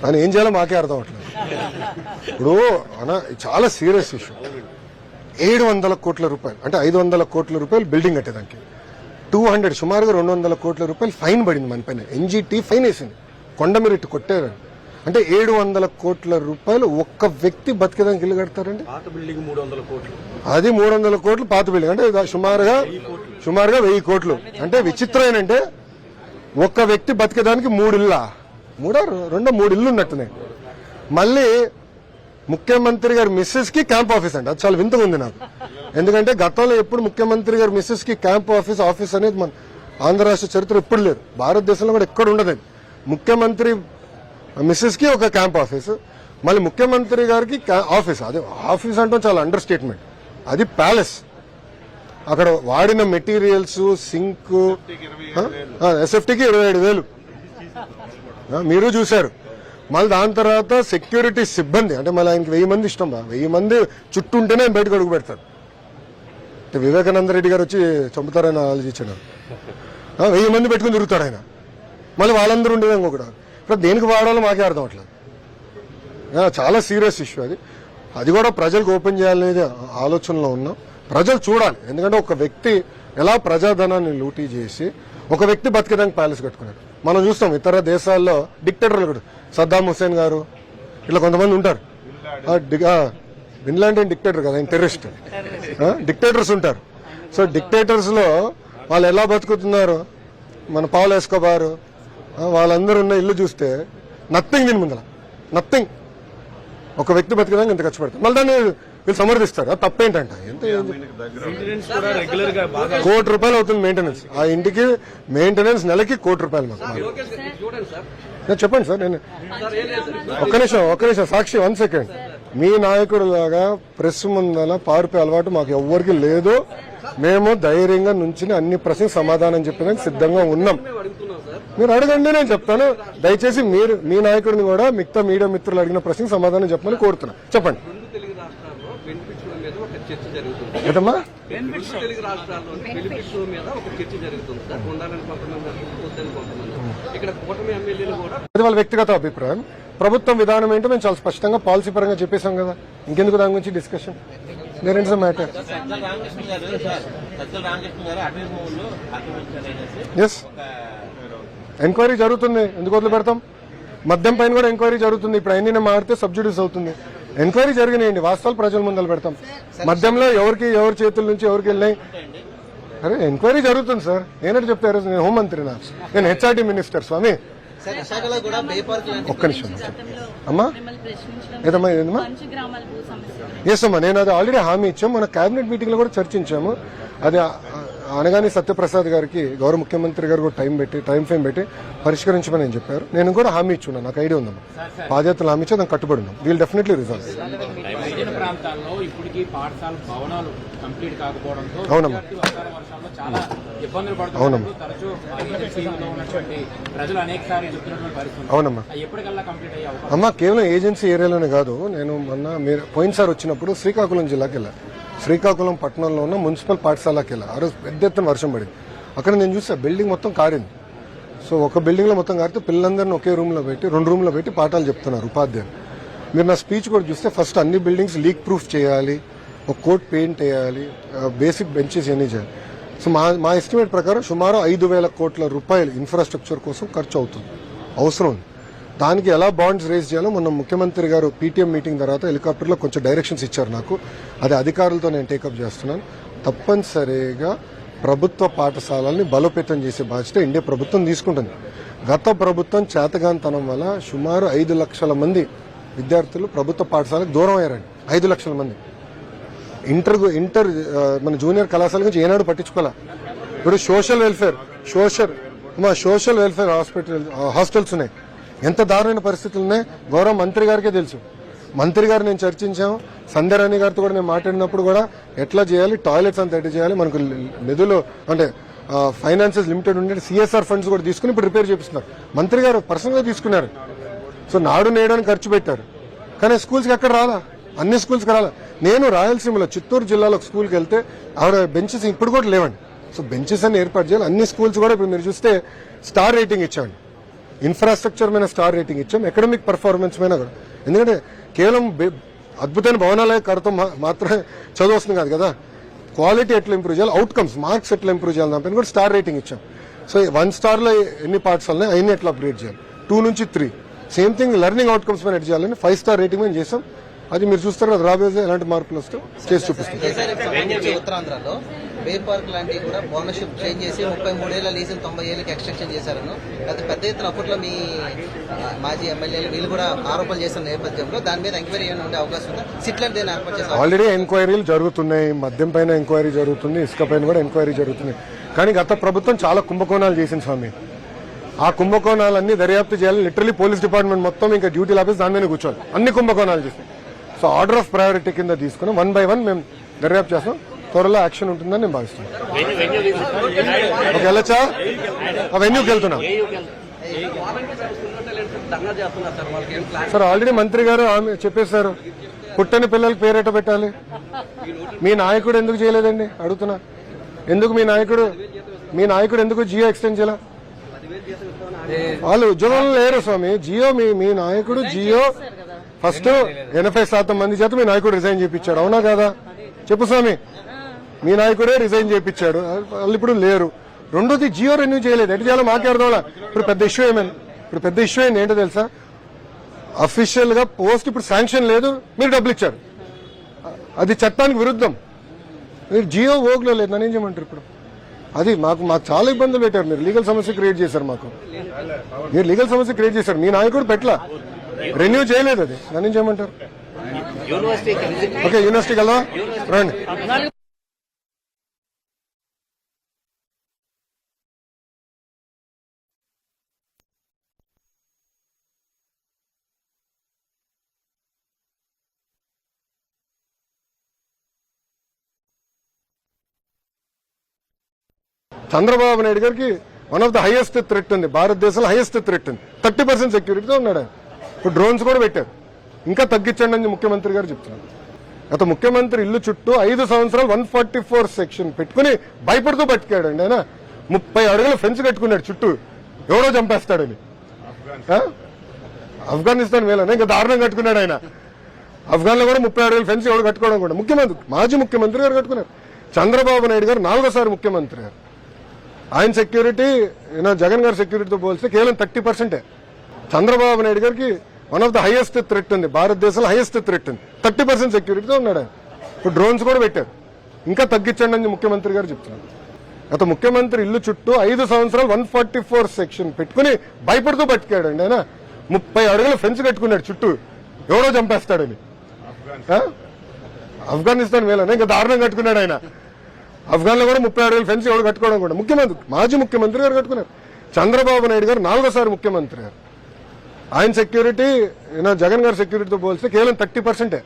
ఆయన ఏం చేయాలో మాకే అర్థం అవట్లేదు. ఇప్పుడు చాలా సీరియస్ ఇష్యూ. 700 కోట్ల రూపాయలు అంటే 500 కోట్ల రూపాయలు బిల్డింగ్ కట్టేదానికి 200 సుమారుగా 200 కోట్ల రూపాయలు ఫైన్ పడింది మన పైన. ఎన్జిటి ఫైన్ వేసింది, కొండమిరెట్టి కొట్టారు. అంటే 700 కోట్ల రూపాయలు ఒక్క వ్యక్తి బతికేదానికి ఇల్లు కడతారండి. అది 300 కోట్లు పాత బిల్డింగ్ అంటే సుమారుగా 1000 కోట్లు. అంటే విచిత్రం ఏంటంటే ఒక్క వ్యక్తి బతికేదానికి 3 ఇళ్ళ 3 ఇల్లు ఉన్నట్టున్నాయి. మళ్ళీ ముఖ్యమంత్రి గారి మిస్సెస్ కి క్యాంప్ ఆఫీస్ అండి. అది చాలా వింతగా ఉంది నాకు. ఎందుకంటే గతంలో ఎప్పుడు ముఖ్యమంత్రి గారి మిస్సెస్ కి క్యాంప్ ఆఫీస్ అనేది మన ఆంధ్ర రాష్ట్ర చరిత్ర ఎప్పుడు లేదు, భారతదేశంలో కూడా ఎక్కడ ఉండదు. ముఖ్యమంత్రి మిస్సెస్ కి ఒక క్యాంప్ ఆఫీస్, మళ్ళీ ముఖ్యమంత్రి గారికి ఆఫీస్. అదే ఆఫీస్ అంటే చాలా అండర్ స్టేట్మెంట్. అది ప్యాలెస్. అక్కడ వాడిన మెటీరియల్స్ సింక్ ఎస్ఎఫ్టీకి 27,000 మీరు చూశారు. మళ్ళీ దాని తర్వాత సెక్యూరిటీ సిబ్బంది అంటే మళ్ళీ ఆయనకి 1000 మంది ఇష్టం. 1000 మంది చుట్టూ ఉంటేనే ఆయన బయటకు అడుగు పెడతారు. వివేకానంద రెడ్డి గారు వచ్చి చంపుతారని ఆలోచించాడు. 1000 మంది పెట్టుకుని తిరుగుతాడు ఆయన. మళ్ళీ వాళ్ళందరూ ఉండేది ఇంకొకటి. ఇప్పుడు దేనికి వాడాలో మాకే అర్థం అవట్లేదు. చాలా సీరియస్ ఇష్యూ అది. అది కూడా ప్రజలకు ఓపెన్ చేయాలనేది ఆలోచనలో ఉన్నాం. ప్రజలు చూడాలి. ఎందుకంటే ఒక వ్యక్తి ఎలా ప్రజాధనాన్ని లూటీ చేసి ఒక వ్యక్తి బతికేదానికి ప్యాలెస్ కట్టుకున్నారు. మనం చూస్తాం ఇతర దేశాల్లో డిక్టేటర్లు కూడా, సద్దాం హుస్సేన్ గారు ఇట్లా కొంతమంది ఉంటారు. బిన్ లాడెన్ డిక్టేటర్ కదా, ఆయన టెర్రరిస్ట్. డిక్టేటర్స్ ఉంటారు. సో డిక్టేటర్స్ లో వాళ్ళు ఎలా బతుకుతున్నారు, మన పౌలో ఎస్కోబార్ వాళ్ళందరూ ఉన్న ఇల్లు చూస్తే నథింగ్. దీని ముందర నథింగ్. ఒక వ్యక్తి బతికేదానికి ఇంత ఖర్చు పెడతారు. మళ్ళీ దాన్ని వీళ్ళు సమర్థిస్తారు. తప్పేంటంట, ఎంత ₹1 కోటి అవుతుంది మెయింటెనెన్స్. ఆ ఇంటికి మెయింటెనెన్స్ నెలకి ₹1 మాకు. చెప్పండి సార్. నేను ఒక్క నిమిషం సాక్షి 1 సెకండ్. మీ నాయకుడు లాగా ప్రెస్ ముందల పారిపోయే అలవాటు మాకు ఎవ్వరికి లేదు. మేము ధైర్యంగా నుంచి అన్ని ప్రశ్నలకు సమాధానం చెప్పడానికి సిద్ధంగా ఉన్నాం. మీరు అడగండి, నేను చెప్తాను. దయచేసి మీరు మీ నాయకుడిని కూడా మిగతా మీడియా మిత్రులు అడిగిన ప్రశ్నకు సమాధానం చెప్పమని కోరుతున్నా. చెప్పండి. ఏదమ్మా అది వాళ్ళ వ్యక్తిగత అభిప్రాయం. ప్రభుత్వం విధానం ఏంటో మేము చాలా స్పష్టంగా పాలసీ పరంగా చెప్పేశాం కదా. ఇంకెందుకు దాని గురించి discussion? There is a matter. Yes, enquiry జరుగుతుంది. ఎందుకు వదిలి పెడతాం? మద్యం పైన కూడా ఎంక్వైరీ జరుగుతుంది. ఇప్పుడు అయినా మారితే సబ్సిడీస్ అవుతుంది. ఎంక్వైరీ జరిగినాయండి, వాస్తవాలు ప్రజల ముందర పెడతాం. మద్యంలో ఎవరి చేతుల నుంచి ఎవరికి వెళ్ళినాయి? అరే ఎంక్వైరీ జరుగుతుంది సార్. నేనంటే చెప్తారు, నేను హోంమంత్రినా, నేను హెచ్ఆర్డీ మినిస్టర్. స్వామి ఒక్క నిమిషం అమ్మా. ఏదమ్మా ఏదమ్మా? ఎస్ అమ్మా, నేను అది ఆల్రెడీ హామీ ఇచ్చాము. మన కేబినెట్ మీటింగ్ లో కూడా చర్చించాము. అది అనగానే సత్యప్రసాద్ గారికి గౌరవ ముఖ్యమంత్రి గారు కూడా టైం ఫ్రేమ్ పెట్టి పరిష్కరించమని నేను చెప్పారు. నేను కూడా హామీ ఇచ్చున్నాను, నాకు ఐడియా ఉందమ్మా. బాధ్యతలు హామీ ఇచ్చి దానికి కట్టుబడి ఉన్నాం. We'll definitely resolve. అవునమ్మా, అవునమ్మా, అవునమ్మా. అమ్మా కేవలం ఏజెన్సీ ఏరియాలోనే కాదు. నేను మొన్న మీరు పోయినసారి వచ్చినప్పుడు శ్రీకాకుళం జిల్లాకి వెళ్ళా. శ్రీకాకుళం పట్టణంలో ఉన్న మున్సిపల్ పాఠశాలకి వెళ్ళా. ఆ రోజు పెద్ద ఎత్తున వర్షం పడింది. అక్కడ నేను చూసా బిల్డింగ్ మొత్తం కారింది. సో ఒక బిల్డింగ్ లో మొత్తం కారితే పిల్లలందరినీ ఒకే రూమ్ లో పెట్టి 2 రూమ్లో పెట్టి పాఠాలు చెప్తున్నారు ఉపాధ్యాయులు. మీరు నా స్పీచ్ కూడా చూస్తే ఫస్ట్ అన్ని బిల్డింగ్స్ లీక్ ప్రూఫ్ చేయాలి, ఒక కోట్ పెయింట్ వేయాలి, బేసిక్ బెంచెస్ ఎన్ని చేయాలి. సో మా ఎస్టిమేట్ ప్రకారం సుమారు 5,000 కోట్ల రూపాయలు ఇన్ఫ్రాస్ట్రక్చర్ కోసం ఖర్చు అవుతుంది, అవసరం ఉంది. దానికి ఎలా బాండ్స్ రేజ్ చేయాలో మొన్న ముఖ్యమంత్రి గారు పీటీఎం మీటింగ్ తర్వాత హెలికాప్టర్లో కొంచెం డైరెక్షన్స్ ఇచ్చారు నాకు. అది అధికారులతో నేను టేకప్ చేస్తున్నాను. తప్పనిసరిగా ప్రభుత్వ పాఠశాలల్ని బలోపేతం చేసే బాధ్యత ఇండియా ప్రభుత్వం తీసుకుంటుంది. గత ప్రభుత్వం చేతగానితనం వల్ల సుమారు 5 లక్షల మంది విద్యార్థులు ప్రభుత్వ పాఠశాలకు దూరం అయ్యారండి. 5 లక్షల మంది. ఇంటర్ మన జూనియర్ కళాశాల గురించి ఏనాడు పట్టించుకోలే. ఇప్పుడు సోషల్ వెల్ఫేర్ హాస్టల్స్ ఉన్నాయి. ఎంత దారుణమైన పరిస్థితులు ఉన్నాయి గౌరవ మంత్రి గారికే తెలుసు. మంత్రి గారు నేను చర్చించాము. సంధ్యారాణి గారితో కూడా నేను మాట్లాడినప్పుడు కూడా ఎట్లా చేయాలి, టాయిలెట్స్ అంతా ఎట్లా చేయాలి, మనకు నిధులు అంటే ఫైనాన్సెస్ లిమిటెడ్ ఉండే సిఎస్ఆర్ ఫండ్స్ కూడా తీసుకుని ఇప్పుడు రిపేర్ చేపిస్తున్నారు. మంత్రి గారు పర్సనల్ గా తీసుకున్నారు. సో నాడు నేయడానికి ఖర్చు పెట్టారు. కానీ స్కూల్స్కి ఎక్కడ రాలా, అన్ని స్కూల్స్కి రాలా. నేను రాయలసీమలో చిత్తూరు జిల్లాలో ఒక స్కూల్కి వెళ్తే ఆవిడ బెంచెస్ ఇప్పుడు కూడా లేవండి. సో బెంచెస్ అన్ని ఏర్పాటు చేయాలి. అన్ని స్కూల్స్ కూడా ఇప్పుడు మీరు చూస్తే స్టార్ రేటింగ్ ఇచ్చామండి. ఇన్ఫ్రాస్ట్రక్చర్ మీద స్టార్ రేటింగ్ ఇచ్చాం, ఎకడమిక్ పర్ఫార్మెన్స్ మీద కూడా. ఎందుకంటే కేవలం అద్భుతమైన భవనాలే కడతాం మాత్రమే చదువు వస్తుంది కాదు కదా, క్వాలిటీ ఎట్లా ఇంప్రూవ్ చేయాలి, అవుట్కమ్స్ మార్క్స్ ఎట్లా ఇంప్రూవ్ చేయాలి దానిపైన కూడా స్టార్ రేటింగ్ ఇచ్చాం. సో 1 స్టార్లో ఎన్ని పార్ట్స్ ఉన్నాయి అవన్నీ ఎట్లా అప్గ్రేడ్ చేయాలి, 2 నుంచి 3. సేమ్ థింగ్ లెర్నింగ్ అవుట్కమ్స్ మీద ఎట్ చేయాలని 5 స్టార్ రేటింగ్ మీద చేసాం. అది మీరు చూస్తారు కదా, రాబోయే ఎలాంటి మార్పులు వస్తే చేసి చూపిస్తాం. ఉత్తరాంధ్రలో బే పార్క్ లాంటివి కూడా ఓనర్షిప్ చేంజ్ చేసి 33 ఏళ్ల లీజులు 90 ఏళ్ళకి ఎక్స్టెన్షన్ చేశారను, అది పెద్ద ఎత్తున అప్పట్లో మీ మాజీ ఎమ్మెల్యేలు వీళ్ళు కూడా ఆరోపణలు చేసిన నేపథ్యంలో దాని మీద ఎంక్వైరీ ఏమైనా ఉండే అవకాశం ఉందా? సిట్లాంటి దేని ఏర్పాటు చేస్తారు? ఆల్రెడీ ఎంక్వైరీలు జరుగుతున్నాయి, మద్యం పైన ఎంక్వైరీ జరుగుతుంది, ఇసుక పైన కూడా ఎంక్వైరీ జరుగుతుంది. కానీ గత ప్రభుత్వం చాలా కుంభకోణాలు చేసింది స్వామి. ఆ కుంభకోణాలన్నీ దర్యాప్తు చేయాలి. లిటరలీ పోలీస్ డిపార్ట్మెంట్ మొత్తం ఇంకా డ్యూటీలు ఆఫీస్ దాని మీద కూర్చోవాలి, అన్ని కుంభకోణాలు చేస్తాయి. సో ఆర్డర్ ఆఫ్ ప్రయారిటీ కింద తీసుకుని 1 by 1 మేము దర్యాప్తు చేస్తాం. త్వరలో యాక్షన్ ఉంటుందని నేను భావిస్తున్నాను. వెళ్ళచ్చా? వెన్యూకి వెళ్తున్నాం సార్. ఆల్రెడీ మంత్రి గారు చెప్పేశారు, పుట్టని పిల్లలకి పేరేట పెట్టాలి. మీ నాయకుడు ఎందుకు చేయలేదండి అడుగుతున్నా. ఎందుకు మీ నాయకుడు ఎందుకు జియో ఎక్స్టెండ్ చేయాల? వాళ్ళు ఉద్యోగంలో లేరు స్వామి. జియో మీ నాయకుడు జియో ఫస్ట్ 80% మంది చేత మీ నాయకుడు రిజైన్ చేయించాడు, అవునా కాదా? చెప్పు స్వామి. మీ నాయకుడే రిజైన్ చేయించాడు, వాళ్ళు ఇప్పుడు లేరు. రెండోది జియో రెన్యూ చేయలేదు, ఎటు చేయాలో మాకే అర్థం. ఇప్పుడు పెద్ద ఇష్యూ ఏంది ఏంటో తెలుసా? అఫీషియల్ గా పోస్ట్ ఇప్పుడు శాంక్షన్ లేదు, మీరు డబ్బులు ఇచ్చారు, అది చట్టానికి విరుద్ధం. మీరు జియో ఓగ్లో లేదు, నన్ను ఏం చేయమంటారు ఇప్పుడు? అది మాకు చాలా ఇబ్బందులు పెట్టారు. మీరు లీగల్ సమస్య క్రియేట్ చేశారు మాకు. మీరు లీగల్ సమస్య క్రియేట్ చేశారు, మీ నాయకుడు పెట్ల రెన్యూ చేయలేదు, అది నన్ను ఏం చేయమంటారు? ఓకే, యూనివర్సిటీకి వెళ్దాం రండి. చంద్రబాబు నాయుడు గారికి one of the highest threat ఉంది, భారతదేశంలో హైయెస్ట్ థ్రెట్ ఉంది. 30% సెక్యూరిటీతో ఉన్నాడు. ఇప్పుడు డ్రోన్స్ కూడా పెట్టారు, ఇంకా తగ్గించండి అని ముఖ్యమంత్రి గారు చెప్తున్నారు. గత ముఖ్యమంత్రి ఇల్లు చుట్టూ 5 సంవత్సరాలు 144 సెక్షన్ పెట్టుకుని భయపడుతూ బతికాడండి. ఆయన 30 అడుగుల ఫెన్స్ కట్టుకున్నాడు చుట్టూ, ఎవరో చంపేస్తాడని. ఆఫ్ఘనిస్తాన్ వేళ ఇంకా దారుణం కట్టుకున్నాడు ఆయన. ఆఫ్ఘన్ లో కూడా 30 అడుగుల ఫెన్స్ ఎవరు కట్టుకోవడం కూడా మాజీ ముఖ్యమంత్రి గారు కట్టుకున్నారు. చంద్రబాబు నాయుడు గారు 4వ ముఖ్యమంత్రి గారు, ఆయన సెక్యూరిటీ జగన్ గారి సెక్యూరిటీతో పోలిస్తే కేవలం 30%. చంద్రబాబు నాయుడు గారికి one of the highest threat ఉంది, భారతదేశంలో హైయెస్ట్ థ్రెట్ ఉంది. 30% సెక్యూరిటీతో ఉన్నాడు. ఇప్పుడు డ్రోన్స్ కూడా పెట్టారు, ఇంకా తగ్గించండి అని ముఖ్యమంత్రి గారు చెప్తున్నారు. గత ముఖ్యమంత్రి ఇల్లు చుట్టూ 5 సంవత్సరాలు 144 సెక్షన్ పెట్టుకుని భయపడుతూ బతికాడండి. ఆయన 30 అడుగుల ఫెన్స్ కట్టుకున్నాడు చుట్టూ, ఎవరో చంపేస్తాడని. ఆఫ్ఘనిస్తాన్ వేళ ఇంకా దారుణం కట్టుకున్నాడు ఆయన. ఆఫ్ఘన్ లో కూడా 30 అడుగుల ఫెన్స్ ఎవరు కట్టుకోవడం కూడా మాజీ ముఖ్యమంత్రి గారు కట్టుకున్నారు. చంద్రబాబు నాయుడు గారు 4వ ముఖ్యమంత్రి గారు, ఆయన సెక్యూరిటీ జగన్ గారి సెక్యూరిటీతో పోలిస్తే కేవలం 30%.